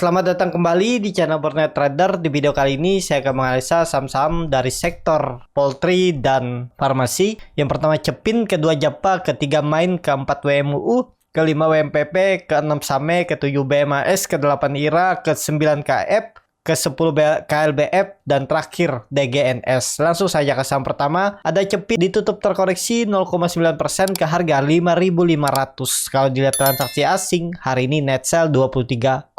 Selamat datang kembali di channel Burnet Trader. Di video kali ini saya akan menganalisa saham-saham dari sektor poultry dan farmasi. Yang pertama Cepin, kedua Japa, ketiga Main, keempat WMUU, kelima WMPP, keenam Same, ketujuh BMAS, kedelapan IRA, kesembilan KF, ke-10 KLBF, dan terakhir DGNS. Langsung saja ke saham pertama. Ada Cepin ditutup terkoreksi 0,9% ke harga 5.500. Kalau dilihat transaksi asing, hari ini net sell 23,9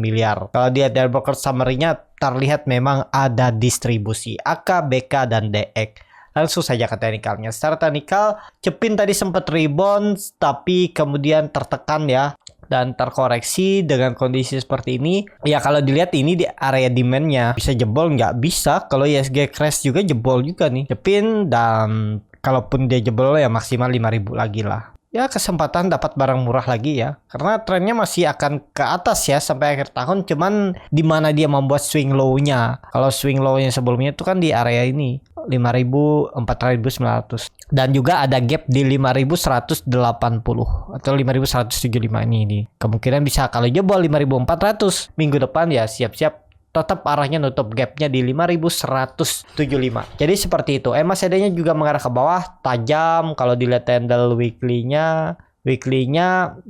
miliar. Kalau dilihat dari broker summary-nya, terlihat memang ada distribusi AK, BK, dan DX. Langsung saja ke teknikalnya. Secara teknikal, Cepin tadi sempat rebound, tapi kemudian tertekan ya, dan terkoreksi dengan kondisi seperti ini. Ya kalau dilihat ini di area demand-nya bisa jebol, nggak bisa. Kalau ISG crash juga jebol juga nih Cepin, dan kalaupun dia jebol ya maksimal 5.000 lagi lah. Ya kesempatan dapat barang murah lagi ya, karena trennya masih akan ke atas ya sampai akhir tahun. Cuman di mana dia membuat swing low-nya. Kalau swing low-nya sebelumnya itu kan di area ini 5.000, 4.900, dan juga ada gap di 5.180 atau 5.175 ini. Kemungkinan bisa kalau jebol 5.400 minggu depan ya siap-siap tetap arahnya nutup gapnya di 5.175. Jadi seperti itu. MACD-nya juga mengarah ke bawah tajam. Kalau dilihat candle weekly-nya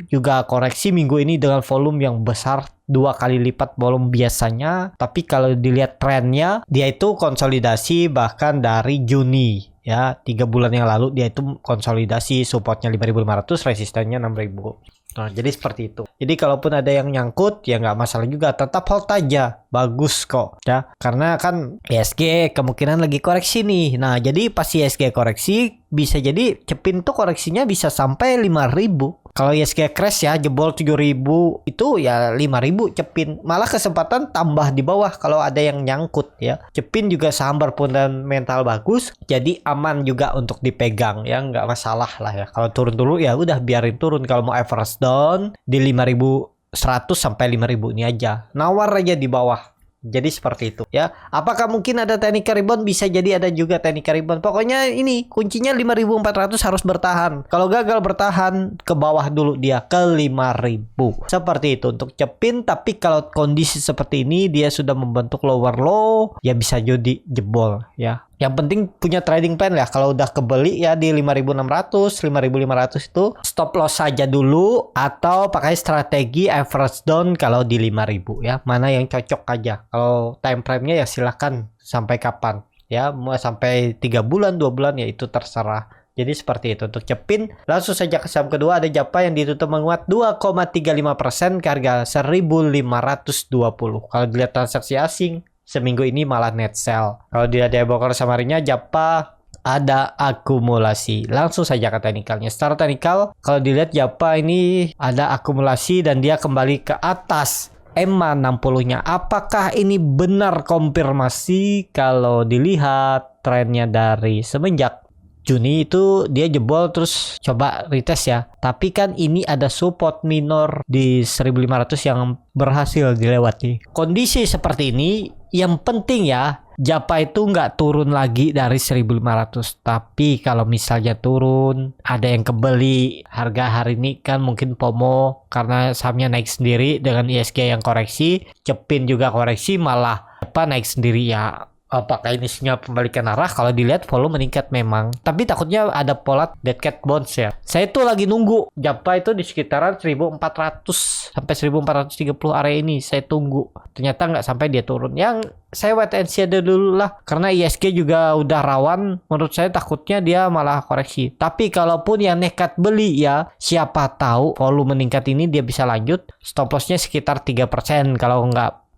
juga koreksi minggu ini dengan volume yang besar, 2 kali lipat volume biasanya. Tapi kalau dilihat trennya, dia itu konsolidasi bahkan dari Juni ya, 3 bulan yang lalu dia itu konsolidasi, supportnya 5.500, resistennya 6.000. Nah, jadi seperti itu. Jadi kalaupun ada yang nyangkut ya nggak masalah juga, tetap hold aja, bagus kok ya. Karena kan ISG kemungkinan lagi koreksi nih. Nah, jadi pas ISG koreksi bisa jadi Cepin tuh koreksinya bisa sampai 5.000. Kalau ISG crash ya jebol 7.000 itu ya 5.000 Cepin. Malah kesempatan tambah di bawah kalau ada yang nyangkut ya. Cepin juga saham berfundamental bagus, jadi aman juga untuk dipegang ya, nggak masalah lah ya. Kalau turun dulu ya udah biarin turun. Kalau mau average down di 5.100 sampai 5.000 ini aja. Nawar aja di bawah. Jadi seperti itu ya. Apakah mungkin ada technical rebound? Bisa jadi ada juga technical rebound. Pokoknya ini kuncinya 5.400 harus bertahan. Kalau gagal bertahan ke bawah dulu dia ke 5.000. Seperti itu untuk Cepin. Tapi kalau kondisi seperti ini dia sudah membentuk lower low ya bisa jadi jebol ya. Yang penting punya trading plan ya. Kalau udah kebeli ya di 5.600, 5.500 itu stop loss saja dulu, atau pakai strategi average down kalau di 5.000 ya. Mana yang cocok aja. Kalau time frame-nya ya silakan sampai kapan ya. Mau sampai 3 bulan, 2 bulan ya itu terserah. Jadi seperti itu untuk Cepin. Langsung saja ke saham kedua ada Japa yang ditutup menguat 2,35% ke harga 1.520. Kalau dilihat transaksi asing seminggu ini malah net sell. Kalau dilihat dari broker summary-nya Japa ada akumulasi. Langsung saja ke teknikalnya. Secara teknikal kalau dilihat Japa ini ada akumulasi dan dia kembali ke atas EMA 60-nya. Apakah ini benar konfirmasi? Kalau dilihat trennya dari semenjak Juni itu dia jebol terus coba retest ya. Tapi kan ini ada support minor di 1.500 yang berhasil dilewati. Kondisi seperti ini yang penting ya, Japa itu nggak turun lagi dari 1.500. Tapi kalau misalnya turun, ada yang kebeli, harga hari ini kan mungkin FOMO karena sahamnya naik sendiri dengan ISG yang koreksi. Cepin juga koreksi, malah Japa naik sendiri ya. Apakah ini sinyal pembalikan arah? Kalau dilihat volume meningkat memang, tapi takutnya ada pola dead cat bounce ya. Saya tuh lagi nunggu Japa itu di sekitaran 1.400 sampai 1.430 area ini. Saya tunggu, ternyata nggak sampai dia turun. Yang saya wait and see dulu lah, karena ISG juga udah rawan. Menurut saya takutnya dia malah koreksi. Tapi kalaupun yang nekat beli ya, siapa tahu volume meningkat ini dia bisa lanjut. Stop lossnya sekitar 3%.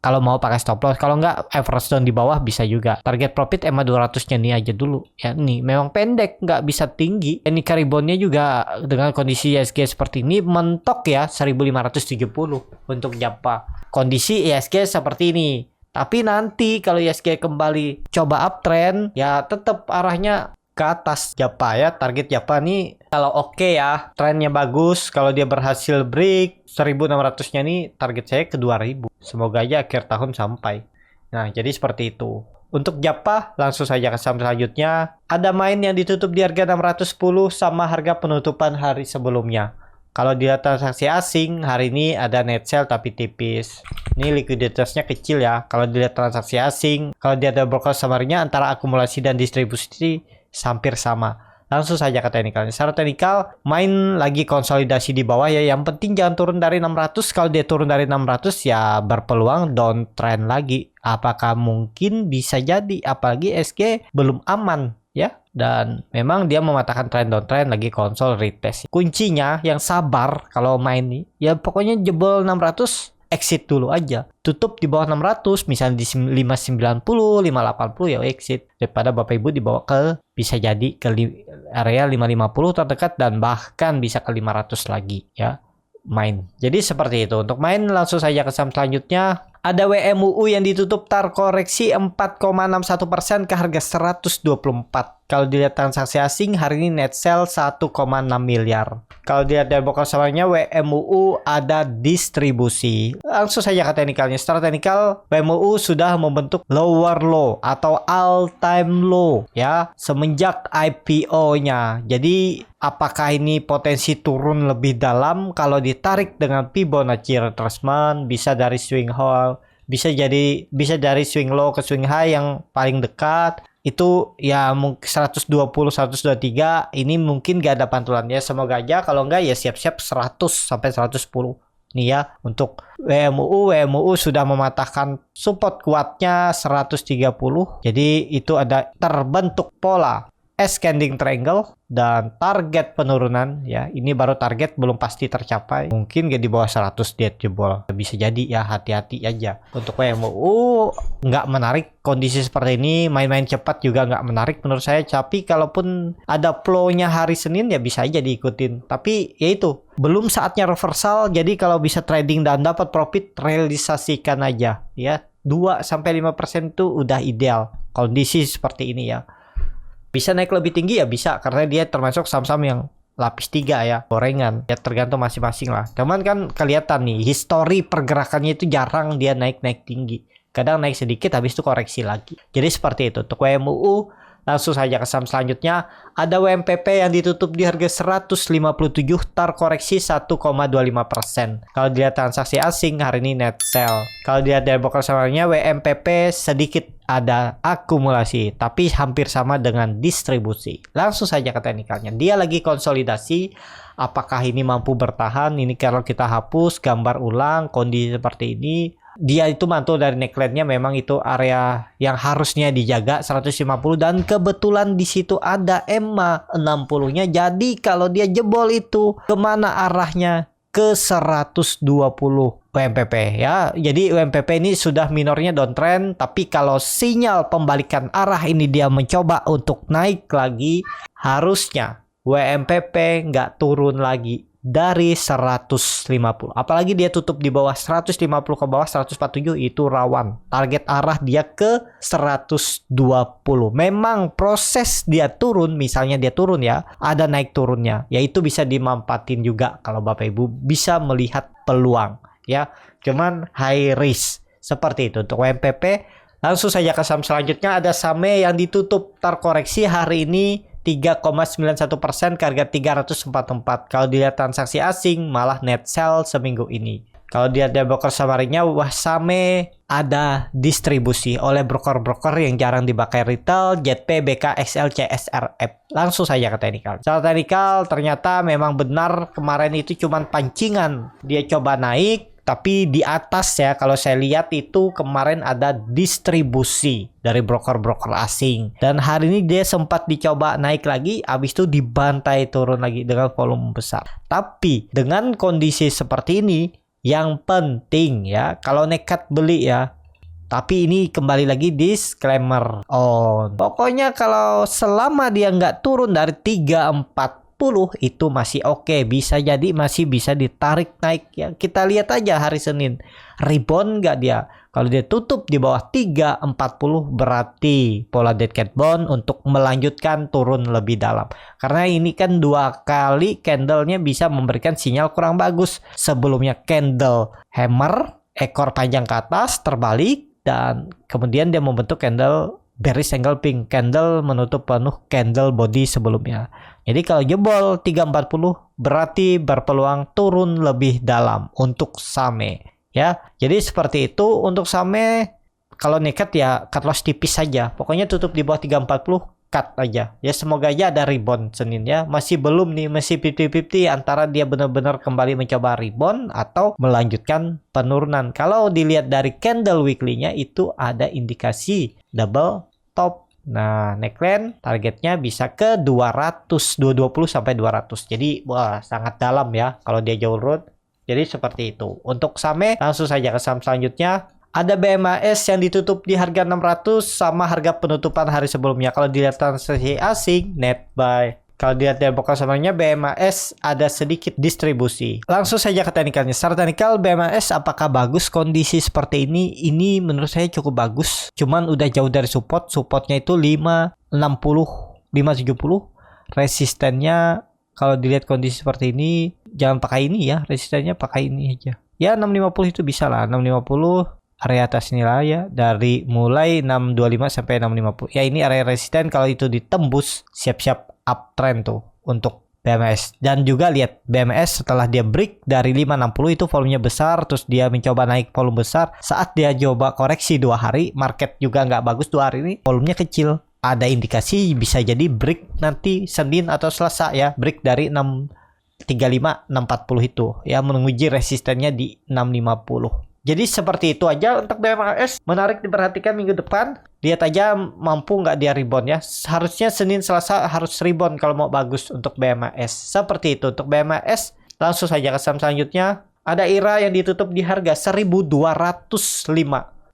Kalau mau pakai stop loss, kalau nggak average down di bawah bisa juga. Target profit EMA 200-nya nih aja dulu. Ya nih, memang pendek, nggak bisa tinggi. Ini rebound-nya juga dengan kondisi ISG seperti ini mentok ya 1.530 untuk Japa. Kondisi ISG seperti ini. Tapi nanti kalau ISG kembali coba uptrend, ya tetap arahnya ke atas Japa ya. Target Japa nih kalau oke ya, trennya bagus, kalau dia berhasil break 1.600-nya nih target saya ke 2.000. Semoga aja akhir tahun sampai. Nah, jadi seperti itu. Untuk Japa, langsung saja ke saham selanjutnya. Ada Main yang ditutup di harga 610 sama harga penutupan hari sebelumnya. Kalau dilihat transaksi asing, hari ini ada net sell tapi tipis. Ini likuiditasnya kecil ya. Kalau dilihat transaksi asing, kalau dia ada broker summary-nya antara akumulasi dan distribusi hampir sama. Langsung saja ke teknikalnya. Secara teknikal, main lagi konsolidasi di bawah ya. Yang penting jangan turun dari 600. Kalau dia turun dari 600 ya berpeluang downtrend lagi. Apakah mungkin? Bisa jadi. Apalagi SG belum aman ya. Dan memang dia mematahkan downtrend lagi konsol retest. Kuncinya yang sabar kalau main nih. Ya pokoknya jebol 600. Exit dulu aja. Tutup di bawah 600, misalnya di 590, 580 ya exit. Daripada Bapak Ibu dibawa ke, bisa jadi ke area 550 terdekat dan bahkan bisa ke 500 lagi ya. Main. Jadi seperti itu. Untuk main langsung saja ke saham selanjutnya. Ada WMUU yang ditutup terkoreksi 4,61% ke harga 124. Kalau dilihat transaksi asing, hari ini net sell 1,6 miliar. Kalau dilihat dari broker summary-nya, WMUU ada distribusi. Langsung saja ke teknikalnya. Secara teknikal, WMUU sudah membentuk lower low atau all time low ya semenjak IPO-nya. Jadi apakah ini potensi turun lebih dalam? Kalau ditarik dengan Fibonacci retracement, bisa dari swing high, bisa dari swing low ke swing high yang paling dekat. Itu ya mungkin 120 123 ini mungkin gak ada pantulannya, semoga aja. Kalau enggak ya siap-siap 100 sampai 110 nih ya. Untuk WMUU sudah mematahkan support kuatnya 130. Jadi itu ada terbentuk pola ascending triangle dan target penurunan ya. Ini baru target, belum pasti tercapai. Mungkin gak di bawah 100 dia jebol. Bisa jadi ya, hati-hati aja. Untuk WMUU nggak menarik kondisi seperti ini. Main-main cepat juga nggak menarik menurut saya. Tapi kalaupun ada flow-nya hari Senin ya bisa aja diikutin. Tapi ya itu, belum saatnya reversal. Jadi kalau bisa trading dan dapat profit, realisasikan aja ya. 2-5% itu udah ideal kondisi seperti ini ya. Bisa naik lebih tinggi ya bisa, karena dia termasuk saham-saham yang lapis 3 ya, gorengan ya, tergantung masing-masing lah. Cuman kan kelihatan nih histori pergerakannya itu jarang dia naik tinggi, kadang naik sedikit habis itu koreksi lagi. Jadi seperti itu. Untuk WMUU langsung saja ke saham selanjutnya. Ada WMPP yang ditutup di harga 157, terkoreksi 1,25%. Kalau dilihat transaksi asing hari ini net sell. Kalau dilihat dari broker summary-nya, WMPP sedikit ada akumulasi, tapi hampir sama dengan distribusi. Langsung saja ke teknikalnya. Dia lagi konsolidasi. Apakah ini mampu bertahan? Ini kalau kita hapus, gambar ulang kondisi seperti ini. Dia itu mantul dari neckline-nya, memang itu area yang harusnya dijaga 150, dan kebetulan di situ ada EMA 60-nya. Jadi kalau dia jebol itu kemana arahnya? Ke 120 WMPP ya. Jadi WMPP ini sudah minornya downtrend, tapi kalau sinyal pembalikan arah ini dia mencoba untuk naik lagi, harusnya WMPP nggak turun lagi dari 150. Apalagi dia tutup di bawah 150 ke bawah 147, itu rawan. Target arah dia ke 120. Memang proses dia turun, misalnya dia turun ya, ada naik turunnya. Yaitu bisa dimanfaatin juga kalau Bapak Ibu bisa melihat peluang ya. Cuman high risk. Seperti itu untuk WMPP. Langsung saja ke saham selanjutnya. Ada SAME yang ditutup terkoreksi hari ini 3,91% ke harga 344. Kalau dilihat transaksi asing malah net sell seminggu ini. Kalau dilihat dari broker summary-nya, wah SAME ada distribusi oleh broker-broker yang jarang dipakai retail, JP, BK, XL, CSRF. Langsung saja ke teknikal. Secara teknikal ternyata memang benar kemarin itu cuman pancingan. Dia coba naik, tapi di atas ya, kalau saya lihat itu kemarin ada distribusi dari broker-broker asing. Dan hari ini dia sempat dicoba naik lagi, habis itu dibantai turun lagi dengan volume besar. Tapi dengan kondisi seperti ini, yang penting ya, kalau nekat beli ya. Tapi ini kembali lagi disclaimer on. Pokoknya kalau selama dia nggak turun dari 340 itu masih oke, bisa jadi masih bisa ditarik naik ya. Kita lihat aja hari Senin rebound nggak dia. Kalau dia tutup di bawah 340 berarti pola dead cat bond untuk melanjutkan turun lebih dalam. Karena ini kan 2 kali candlenya bisa memberikan sinyal kurang bagus. Sebelumnya candle hammer, ekor panjang ke atas terbalik, dan kemudian dia membentuk candle bearish engulfing, candle menutup penuh candle body sebelumnya. Jadi kalau jebol 340 berarti berpeluang turun lebih dalam untuk SAME ya. Jadi seperti itu untuk saham. Kalau nekat ya cut loss tipis saja. Pokoknya tutup di bawah 340, cut aja. Ya semoga aja ada rebound Senin ya. Masih belum nih, masih 50-50 antara dia benar-benar kembali mencoba rebound atau melanjutkan penurunan. Kalau dilihat dari candle weekly-nya itu ada indikasi double top. Nah, neckline targetnya bisa ke 200, 220 sampai 200. Jadi wah sangat dalam ya kalau dia jauh root. Jadi seperti itu. Untuk saham langsung saja ke saham selanjutnya. Ada BMAS yang ditutup di harga 600 sama harga penutupan hari sebelumnya. Kalau dilihat transaksi asing, net buy. Kalau dilihat dari pokok samanya BMAS ada sedikit distribusi. Langsung saja ke teknikalnya. Secara teknikal BMAS apakah bagus kondisi seperti ini? Ini menurut saya cukup bagus. Cuman udah jauh dari support. Supportnya itu 560, 570. Resistennya kalau dilihat kondisi seperti ini jangan pakai ini ya. Resistennya pakai ini aja. Ya 650 itu bisa lah. 650 area atas ini lah ya, dari mulai 625 sampai 650. Ya ini area resisten, kalau itu ditembus siap-siap uptrend tuh untuk BMS. Dan juga lihat BMS setelah dia break dari 560 itu volumenya besar, terus dia mencoba naik volume besar. Saat dia coba koreksi 2 hari, market juga nggak bagus 2 hari ini, volumenya kecil. Ada indikasi bisa jadi break nanti Senin atau Selasa ya, break dari 635, 640 itu ya, menguji resistennya di 650. Jadi seperti itu aja untuk BMAS. Menarik diperhatikan minggu depan. Lihat aja mampu nggak dia rebound ya. Harusnya Senin Selasa harus rebound kalau mau bagus untuk BMAS. Seperti itu untuk BMAS. Langsung saja ke saham selanjutnya. Ada IRA yang ditutup di harga 1.205.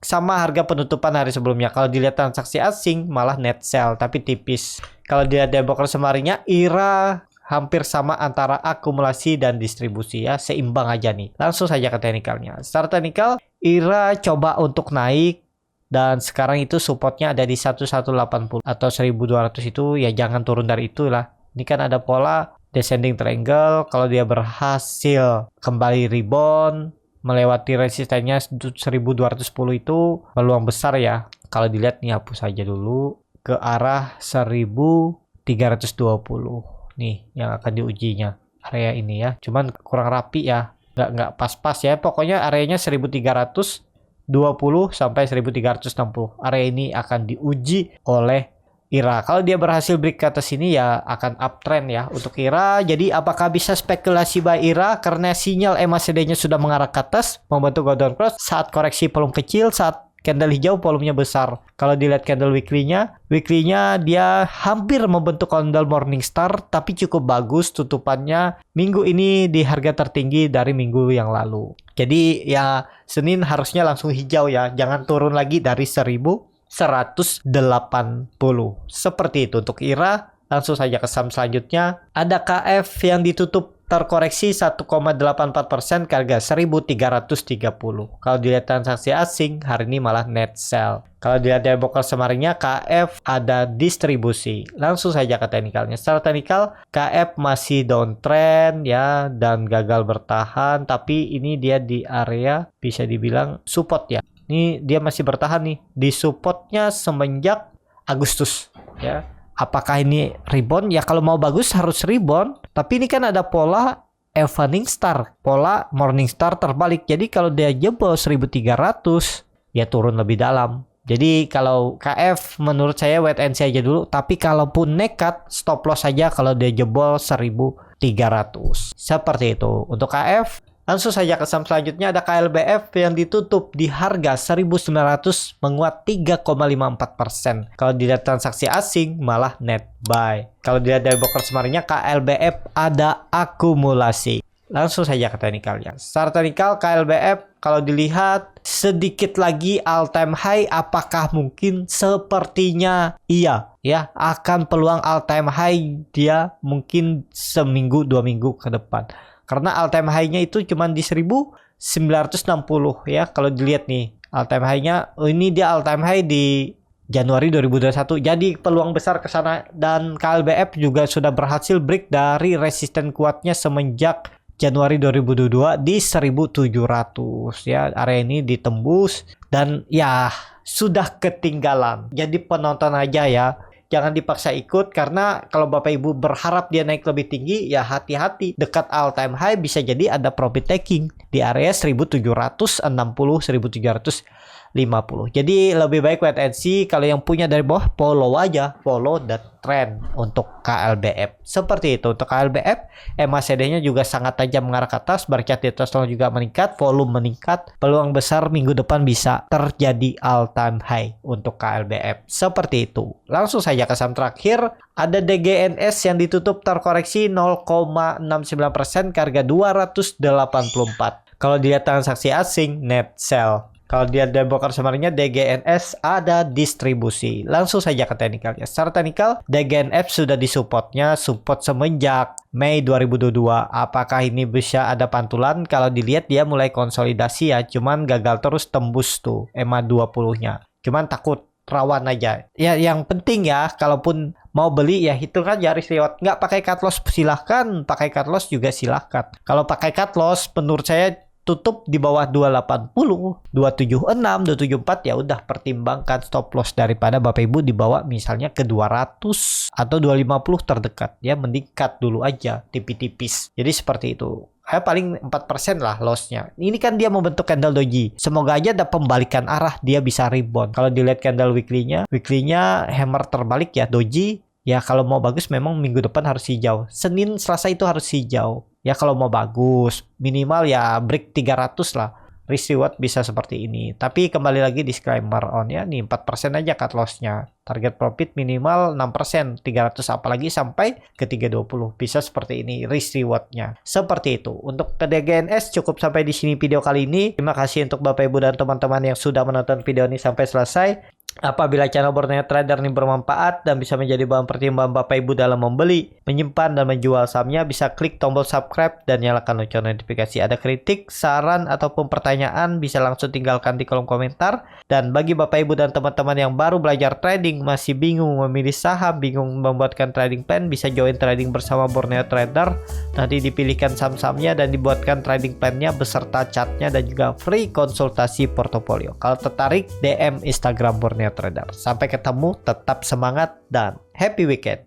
Sama harga penutupan hari sebelumnya. Kalau dilihat transaksi asing malah net sell tapi tipis. Kalau dilihat dari broker semarinya IRA hampir sama antara akumulasi dan distribusi ya, seimbang aja nih. Langsung saja ke teknikalnya. Secara teknikal, IRA coba untuk naik dan sekarang itu supportnya ada di 1180 atau 1200 itu ya, jangan turun dari itu lah. Ini kan ada pola descending triangle. Kalau dia berhasil kembali rebound melewati resistennya 1210 itu peluang besar ya. Kalau dilihat nih, hapus aja dulu ke arah 1320. Nih yang akan diujinya area ini ya, cuman kurang rapi ya, nggak pas-pas ya. Pokoknya areanya 1320 sampai 1360. Area ini akan diuji oleh IRA. Kalau dia berhasil break ke atas ini ya akan uptrend ya untuk IRA. Jadi apakah bisa spekulasi buy IRA karena sinyal MACD-nya sudah mengarah ke atas membentuk golden cross saat koreksi volume kecil, saat candle hijau volumenya besar. Kalau dilihat candle weekly-nya dia hampir membentuk candle morning star tapi cukup bagus tutupannya minggu ini di harga tertinggi dari minggu yang lalu. Jadi ya Senin harusnya langsung hijau ya, jangan turun lagi dari 1180. Seperti itu untuk IRA. Langsung saja ke saham selanjutnya. Ada KF yang ditutup terkoreksi 1,84% ke harga 1330. Kalau dilihat transaksi asing hari ini malah net sell. Kalau dilihat dari broker semarinya KF ada distribusi. Langsung saja ke teknikalnya. Secara teknikal KF masih downtrend ya dan gagal bertahan, tapi ini dia di area bisa dibilang support ya. Ini dia masih bertahan nih di supportnya semenjak Agustus ya. Apakah ini rebound? Ya kalau mau bagus harus rebound. Tapi ini kan ada pola evening star, pola morning star terbalik. Jadi kalau dia jebol 1300 ya turun lebih dalam. Jadi kalau KF menurut saya wait and see aja dulu. Tapi kalaupun nekat stop loss saja kalau dia jebol 1300. Seperti itu untuk KF. Langsung saja ke saham selanjutnya. Ada KLBF yang ditutup di harga 1.900 menguat 3,54%. Kalau dilihat transaksi asing malah net buy. Kalau dilihat dari broker semarinya KLBF ada akumulasi. Langsung saja ke teknikalnya. Secara teknikal KLBF kalau dilihat sedikit lagi all time high, apakah mungkin? Sepertinya iya ya, akan peluang all time high dia mungkin seminggu 2 minggu ke depan. Karena all time high-nya itu cuma di 1960 ya. Kalau dilihat nih all time high-nya, ini dia all time high di Januari 2021. Jadi peluang besar ke sana, dan KLBF juga sudah berhasil break dari resisten kuatnya semenjak Januari 2022 di 1700 ya. Area ini ditembus dan ya sudah ketinggalan. Jadi penonton aja ya jangan dipaksa ikut, karena kalau Bapak Ibu berharap dia naik lebih tinggi, ya hati-hati. Dekat all time high bisa jadi ada profit taking di area 1760, 1750. Jadi lebih baik wait and see. Kalau yang punya dari bawah, follow aja, follow the trend untuk KLBF. Seperti itu untuk KLBF. MACD-nya juga sangat tajam mengarah ke atas, berkat di atas juga meningkat, volume meningkat, peluang besar minggu depan bisa terjadi all time high untuk KLBF. Seperti itu. Langsung saja ke saham terakhir, ada DGNS yang ditutup terkoreksi 0,69% ke harga 284. Kalau dilihat transaksi asing, net sell. Kalau dia dari broker summary-nya, DGNS ada distribusi. Langsung saja ke teknikalnya. Secara teknikal, DGNF sudah disupportnya, support semenjak Mei 2022. Apakah ini bisa ada pantulan? Kalau dilihat dia mulai konsolidasi ya, cuman gagal terus tembus tuh EMA 20-nya. Cuman takut rawan aja. Ya yang penting ya, kalaupun mau beli ya hitung aja risk reward. Nggak pakai cut loss silahkan, pakai cut loss juga silahkan. Kalau pakai cut loss menurut saya tutup di bawah 280, 276, 274 ya udah pertimbangkan stop loss daripada Bapak Ibu dibawa misalnya ke 200 atau 250 terdekat. Ya mending cut dulu aja tipis-tipis. Jadi seperti itu. Paling 4% lah lossnya. Ini kan dia membentuk candle doji. Semoga aja ada pembalikan arah, dia bisa rebound. Kalau dilihat candle weekly-nya hammer terbalik ya doji. Ya kalau mau bagus memang minggu depan harus hijau. Senin, Selasa itu harus hijau. Ya kalau mau bagus, minimal ya break 300 lah. Risk reward bisa seperti ini. Tapi kembali lagi disclaimer on ya, nih 4% aja cut loss-nya. Target profit minimal 6%, 300 apalagi sampai ke 320. Bisa seperti ini risk reward-nya. Seperti itu. Untuk ke DGNS cukup sampai di sini video kali ini. Terima kasih untuk Bapak Ibu dan teman-teman yang sudah menonton video ini sampai selesai. Apabila channel Borneo Trader ini bermanfaat dan bisa menjadi bahan pertimbangan Bapak Ibu dalam membeli, menyimpan, dan menjual sahamnya, bisa klik tombol subscribe dan nyalakan lonceng notifikasi. Ada kritik, saran, ataupun pertanyaan, bisa langsung tinggalkan di kolom komentar. Dan bagi Bapak Ibu dan teman-teman yang baru belajar trading, masih bingung memilih saham, bingung membuatkan trading plan, bisa join trading bersama Borneo Trader. Nanti dipilihkan saham-sahamnya dan dibuatkan trading plan-nya beserta chartnya dan juga free konsultasi portofolio. Kalau tertarik, DM Instagram Borneo Trader. Sampai ketemu, tetap semangat dan happy weekend.